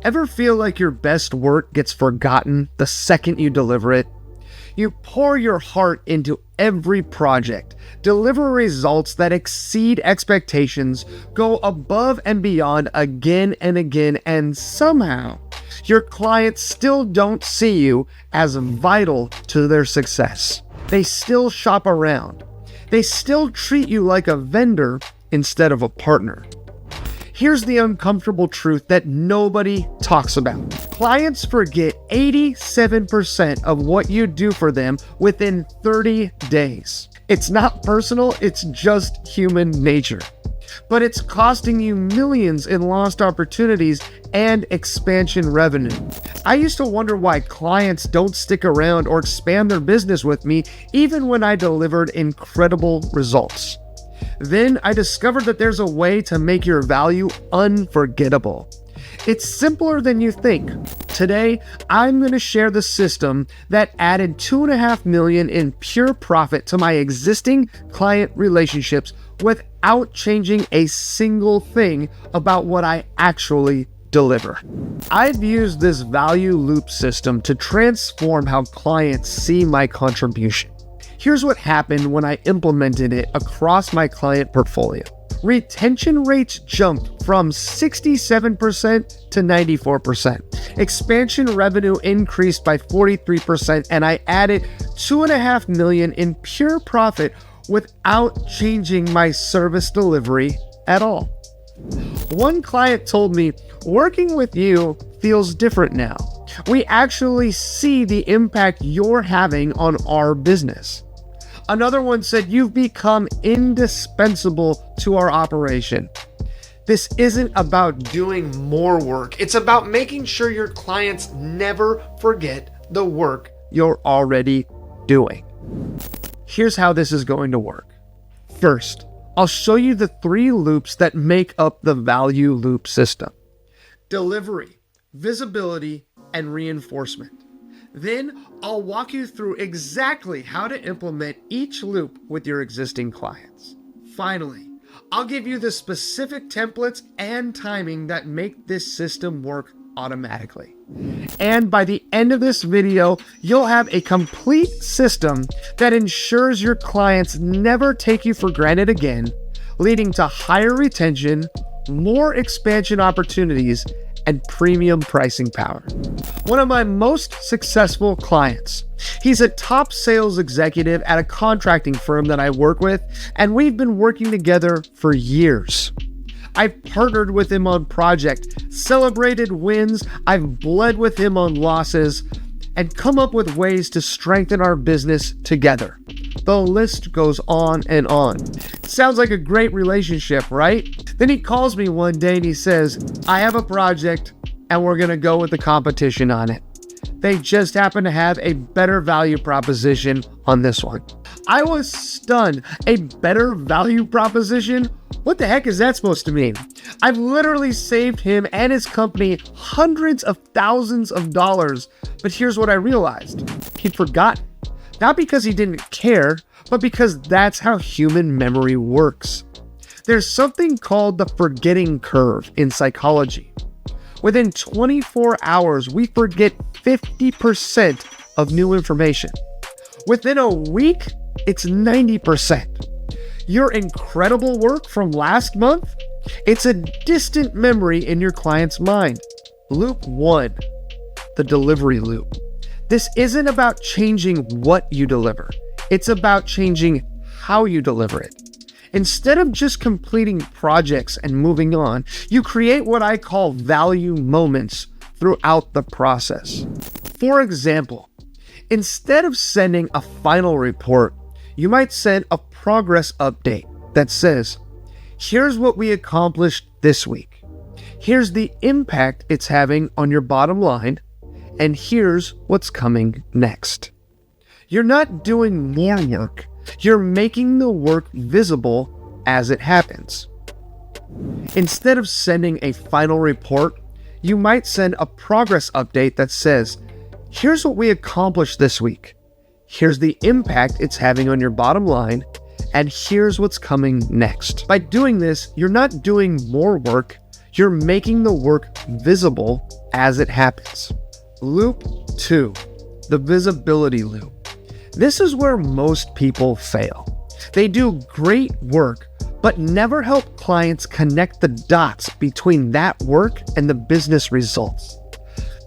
Ever feel like your best work gets forgotten the second you deliver it? You pour your heart into every project, deliver results that exceed expectations, go above and beyond again and again, and somehow your clients still don't see you as vital to their success. They still shop around. They still treat you like a vendor instead of a partner. Here's the uncomfortable truth that nobody talks about. Clients forget 87% of what you do for them within 30 days. It's not personal, it's just human nature. But it's costing you millions in lost opportunities and expansion revenue. I used to wonder why clients don't stick around or expand their business with me even when I delivered incredible results. Then I discovered that there's a way to make your value unforgettable. It's simpler than you think. Today, I'm going to share the system that added $2.5 million in pure profit to my existing client relationships without changing a single thing about what I actually deliver. I've used this value loop system to transform how clients see my contribution. Here's what happened when I implemented it across my client portfolio. Retention rates jumped from 67% to 94%. Expansion revenue increased by 43%, and I added $2.5 million in pure profit without changing my service delivery at all. One client told me, "Working with you feels different now. We actually see the impact you're having on our business." Another one said, "You've become indispensable to our operation." This isn't about doing more work. It's about making sure your clients never forget the work you're already doing. Here's how this is going to work. First, I'll show you the 3 loops that make up the value loop system: delivery, visibility, and reinforcement. Then I'll walk you through exactly how to implement each loop with your existing clients. Finally, I'll give you the specific templates and timing that make this system work automatically. And by the end of this video, you'll have a complete system that ensures your clients never take you for granted again, leading to higher retention, more expansion opportunities, and premium pricing power. One of my most successful clients, he's a top sales executive at a contracting firm that I work with, and we've been working together for years. I've partnered with him on projects, celebrated wins, I've bled with him on losses, and come up with ways to strengthen our business together. The list goes on and on. Sounds like a great relationship, right? Then he calls me one day and he says, "I have a project and we're gonna go with the competition on it. They just happen to have a better value proposition on this one." I was stunned. A better value proposition? What the heck is that supposed to mean? I've literally saved him and his company hundreds of thousands of dollars, but here's what I realized. He'd forgotten. Not because he didn't care, but because that's how human memory works. There's something called the forgetting curve in psychology. Within 24 hours, we forget 50% of new information. Within a week, it's 90%. Your incredible work from last month, it's a distant memory in your client's mind. Loop 1, the delivery loop. This isn't about changing what you deliver. It's about changing how you deliver it. Instead of just completing projects and moving on, you create what I call value moments throughout the process. For example, instead of sending a final report, you might send a progress update that says, "Here's what we accomplished this week. Here's the impact it's having on your bottom line, and here's what's coming next." You're not doing more work. You're making the work visible as it happens. Instead of sending a final report, you might send a progress update that says, "Here's what we accomplished this week. Here's the impact it's having on your bottom line, and here's what's coming next." By doing this, you're not doing more work, You're making the work visible as it happens. Loop 2, the visibility loop. This is where most people fail. They do great work, but never help clients connect the dots between that work and the business results.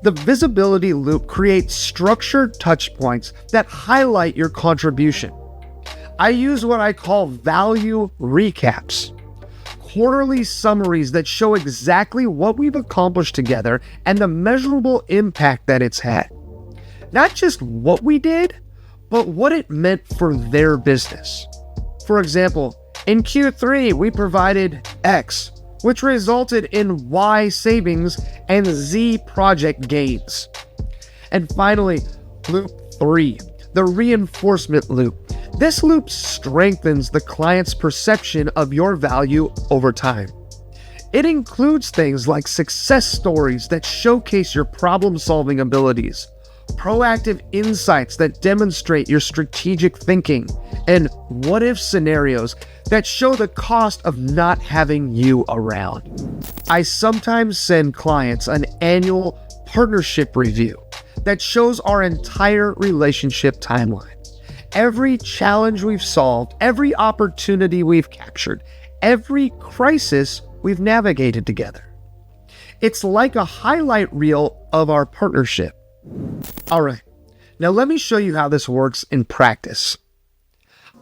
The visibility loop creates structured touch points that highlight your contribution. I use what I call value recaps, quarterly summaries that show exactly what we've accomplished together and the measurable impact that it's had. Not just what we did, but what it meant for their business. For example, in Q3, we provided X, which resulted in Y savings and Z project gains. And finally, loop 3, the reinforcement loop. This loop strengthens the client's perception of your value over time. It includes things like success stories that showcase your problem-solving abilities, proactive insights that demonstrate your strategic thinking, and what-if scenarios that show the cost of not having you around. I sometimes send clients an annual partnership review that shows our entire relationship timeline. Every challenge we've solved, every opportunity we've captured, every crisis we've navigated together. It's like a highlight reel of our partnership. All right, now let me show you how this works in practice.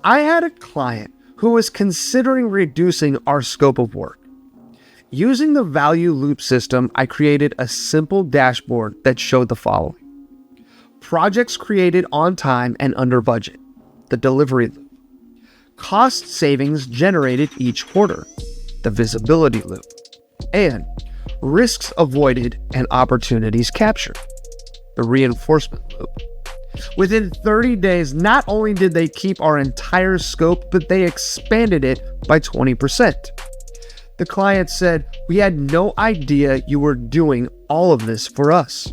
I had a client who was considering reducing our scope of work. Using the value loop system, I created a simple dashboard that showed the following. Projects created on time and under budget, the delivery loop. Cost savings generated each quarter, the visibility loop. And risks avoided and opportunities captured, the reinforcement loop. Within 30 days, not only did they keep our entire scope, but they expanded it by 20%. The client said, "We had no idea you were doing all of this for us."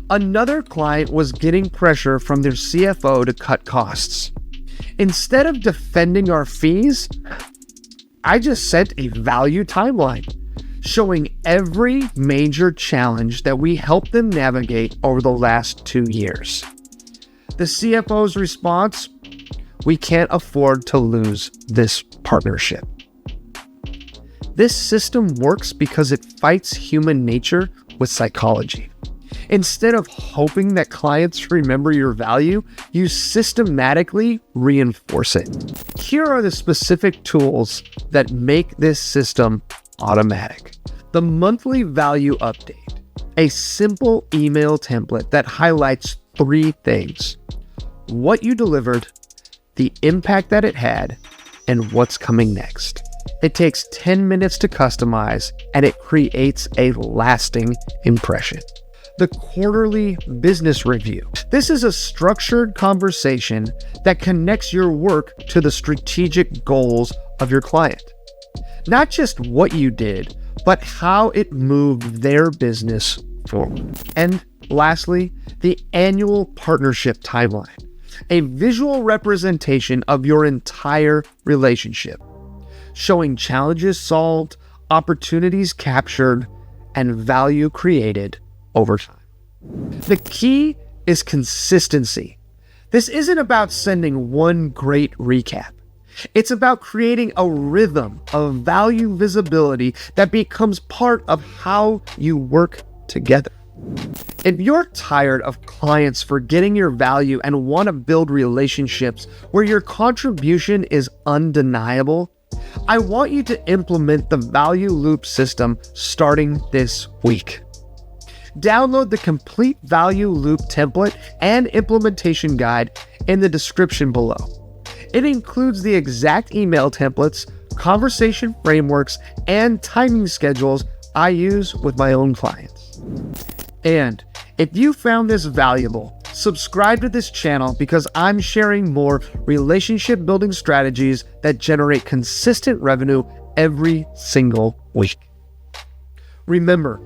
Another client was getting pressure from their CFO to cut costs. Instead of defending our fees, I just sent a value timeline showing every major challenge that we helped them navigate over the last 2 years. The CFO's response, "We can't afford to lose this partnership." This system works because it fights human nature with psychology. Instead of hoping that clients remember your value, you systematically reinforce it. Here are the specific tools that make this system automatic. The monthly value update, a simple email template that highlights 3 things: what you delivered, the impact that it had, and what's coming next. It takes 10 minutes to customize, and it creates a lasting impression. The quarterly business review. This is a structured conversation that connects your work to the strategic goals of your client. Not just what you did, but how it moved their business forward. And lastly, the annual partnership timeline, a visual representation of your entire relationship, showing challenges solved, opportunities captured, and value created over time. The key is consistency. This isn't about sending one great recap. It's about creating a rhythm of value visibility that becomes part of how you work together. If you're tired of clients forgetting your value and want to build relationships where your contribution is undeniable, I want you to implement the value loop system starting this week. Download the complete value loop template and implementation guide in the description below. It includes the exact email templates, conversation frameworks, and timing schedules I use with my own clients. And if you found this valuable, subscribe to this channel because I'm sharing more relationship building strategies that generate consistent revenue every single week. Remember,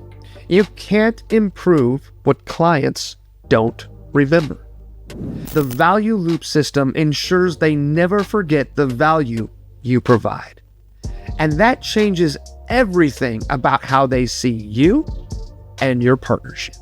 you can't improve what clients don't remember. The value loop system ensures they never forget the value you provide. And that changes everything about how they see you and your partnership.